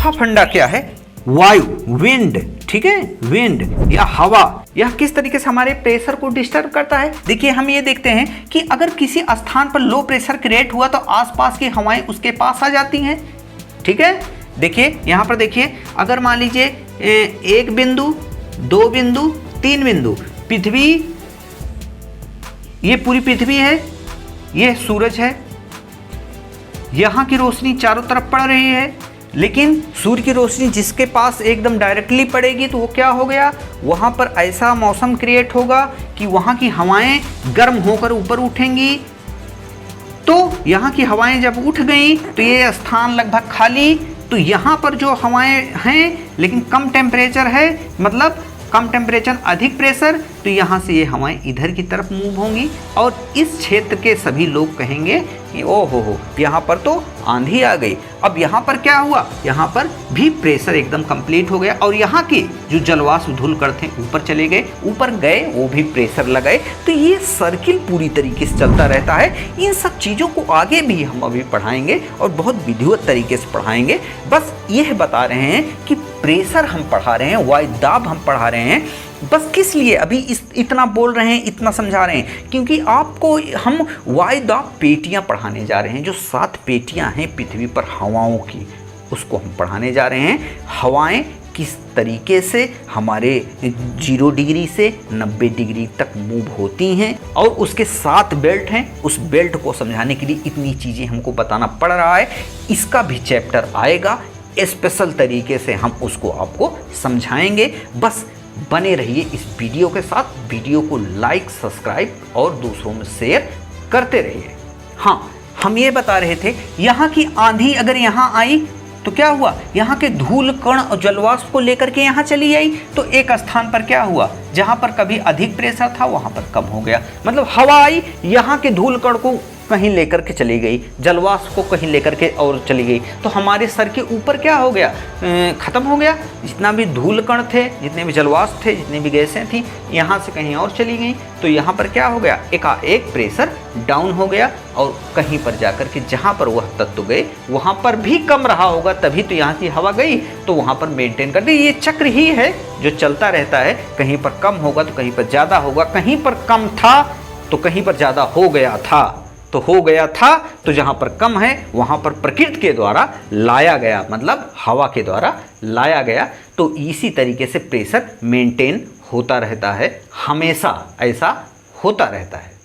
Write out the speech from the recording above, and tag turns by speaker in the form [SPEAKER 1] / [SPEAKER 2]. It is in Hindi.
[SPEAKER 1] चौथा फंडा क्या है? वायु, विंड, ठीक है, विंड या हवा, यह किस तरीके से हमारे प्रेशर को डिस्टर्ब करता है। देखिए हम ये देखते हैं कि अगर किसी स्थान पर लो प्रेशर क्रिएट हुआ तो आसपास की हवाएं उसके पास आ जाती हैं, ठीक है। देखिए यहाँ पर देखिए, अगर मान लीजिए 1 बिंदु, 2 बिंदु, 3 बिंदु, पृथ्वी, ये पूरी पृथ्वी है, ये सूरज है, यहाँ की रोशनी चारों तरफ पड़ रही है, लेकिन सूर्य की रोशनी जिसके पास एकदम डायरेक्टली पड़ेगी तो वो क्या हो गया, वहाँ पर ऐसा मौसम क्रिएट होगा कि वहाँ की हवाएं गर्म होकर ऊपर उठेंगी। तो यहाँ की हवाएं जब उठ गई तो ये स्थान लगभग खाली, तो यहाँ पर जो हवाएं हैं लेकिन कम टेम्परेचर है, मतलब कम टेम्परेचर अधिक प्रेशर, तो यहाँ से ये हवाएं इधर की तरफ मूव होंगी और इस क्षेत्र के सभी लोग कहेंगे कि ओ हो यहाँ पर तो आंधी आ गई। अब यहाँ पर क्या हुआ, यहाँ पर भी प्रेशर एकदम कंप्लीट हो गया और यहाँ के जो जलवाष्प धूल कण थे ऊपर चले गए, ऊपर गए वो भी प्रेशर लगाए। तो ये सर्किल पूरी तरीके से चलता रहता है। इन सब चीज़ों को आगे भी हम अभी पढ़ाएंगे और बहुत विधिवत तरीके से पढ़ाएंगे। बस यह बता रहे हैं कि प्रेशर हम पढ़ा रहे हैं, वायु दाब हम पढ़ा रहे हैं। बस किस लिए अभी इतना बोल रहे हैं, इतना समझा रहे हैं, क्योंकि आपको हम वायु दाब पेटियाँ पढ़ाने जा रहे हैं। जो 7 पेटियाँ हैं पृथ्वी पर हवाओं की, उसको हम पढ़ाने जा रहे हैं। हवाएं किस तरीके से हमारे 0 डिग्री से 90 डिग्री तक मूव होती हैं और उसके 7 बेल्ट हैं। उस बेल्ट को समझाने के लिए इतनी चीज़ें हमको बताना पड़ रहा है। इसका भी चैप्टर आएगा, स्पेशल तरीके से हम उसको आपको समझाएंगे। बस बने रहिए इस वीडियो के साथ। वीडियो को लाइक, सब्सक्राइब और दूसरों में शेयर करते रहिए। हाँ, हम ये बता रहे थे, यहाँ की आंधी अगर यहाँ आई तो क्या हुआ, यहाँ के धूल कण और जलवाष्प को लेकर के यहाँ चली आई, तो एक स्थान पर क्या हुआ, जहाँ पर कभी अधिक प्रेशर था वहाँ पर कम हो गया। मतलब हवा आई, यहाँ के धूल कण को कहीं लेकर के चली गई, जलवाष्प को कहीं लेकर के और चली गई, तो हमारे सर के ऊपर क्या हो गया, ख़त्म हो गया। जितना भी धूल कण थे, जितने भी जलवाष्प थे, जितनी भी गैसें थी, यहाँ से कहीं और चली गई, तो यहाँ पर क्या हो गया, एकाएक प्रेशर डाउन हो गया और कहीं पर जाकर के जहाँ पर वह तत्व गए वहाँ पर भी कम रहा होगा, तभी तो यहाँ की हवा गई तो वहाँ पर मेंटेन कर दी। ये चक्र ही है जो चलता रहता है। कहीं पर कम होगा तो कहीं पर ज़्यादा होगा, कहीं पर कम था तो कहीं पर ज़्यादा हो गया था, तो हो गया था तो जहाँ पर कम है वहाँ पर प्रकृति के द्वारा लाया गया, मतलब हवा के द्वारा लाया गया। तो इसी तरीके से प्रेशर मेंटेन होता रहता है, हमेशा ऐसा होता रहता है।